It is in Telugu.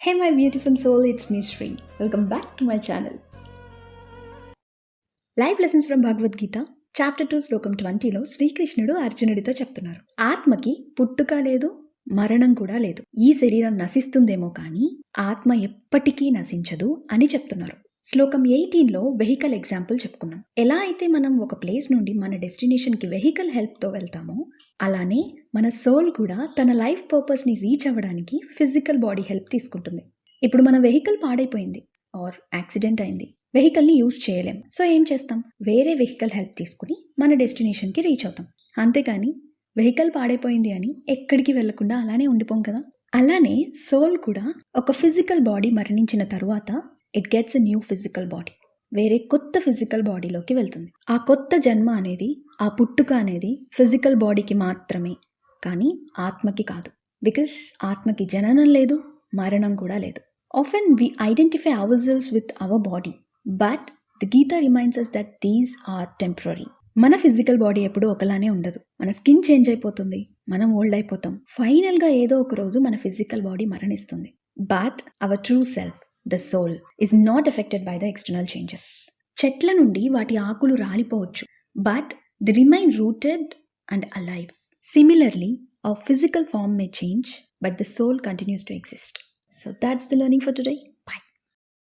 Hey my beautiful soul, it's me Sri. Welcome back to my channel. Life lessons from Bhagavad Gita chapter 2 శ్లోకం 20లో శ్రీకృష్ణుడు అర్జునుడితో చెప్తున్నారు. ఆత్మకి పుట్టుక లేదు, మరణం కూడా లేదు. ఈ శరీరం నశిస్తుందేమో కానీ ఆత్మ ఎప్పటికీ నశించదు అని చెప్తున్నారు. శ్లోకం 18లో వెహికల్ ఎగ్జాంపుల్ చెప్పుకున్నాం. ఎలా అయితే మనం ఒక ప్లేస్ నుండి మన డెస్టినేషన్కి వెహికల్ హెల్ప్తో వెళ్తామో అలానే మన సోల్ కూడా తన లైఫ్ పర్పస్ని రీచ్ అవ్వడానికి ఫిజికల్ బాడీ హెల్ప్ తీసుకుంటుంది. ఇప్పుడు మన వెహికల్ పాడైపోయింది ఆర్ యాక్సిడెంట్ అయింది, వెహికల్ని యూజ్ చేయలేం. సో ఏం చేస్తాం? వేరే వెహికల్ హెల్ప్ తీసుకుని మన డెస్టినేషన్కి రీచ్ అవుతాం. అంతేకాని వెహికల్ పాడైపోయింది అని ఎక్కడికి వెళ్లకుండా అలానే ఉండిపోం కదా. అలానే సోల్ కూడా ఒక ఫిజికల్ బాడీ మరణించిన తరువాత it gets a new physical body, వేరే కొత్త ఫిజికల్ బాడీలోకి వెళ్తుంది. ఆ కొత్త జన్మ అనేది, ఆ పుట్టుక అనేది ఫిజికల్ బాడీకి మాత్రమే, కానీ ఆత్మకి కాదు. బికాస్ ఆత్మకి జననం లేదు, మరణం కూడా లేదు. Often we identify ourselves with our body, but the Gita reminds us that these are temporary. మన ఫిజికల్ బాడీ ఎప్పుడూ ఒకలానే ఉండదు. మన స్కిన్ చేంజ్ అయిపోతుంది, మనం ఓల్డ్ అయిపోతాం. ఫైనల్గా ఏదో ఒక రోజు మన ఫిజికల్ బాడీ మరణిస్తుంది. But our true self, the soul, is not affected by the external changes. చెట్ల నుండి వాటి ఆకులు రాలిపోవచ్చు, but they remain rooted and alive. Similarly, our physical form may change, but the soul continues to exist. So that's the learning for today.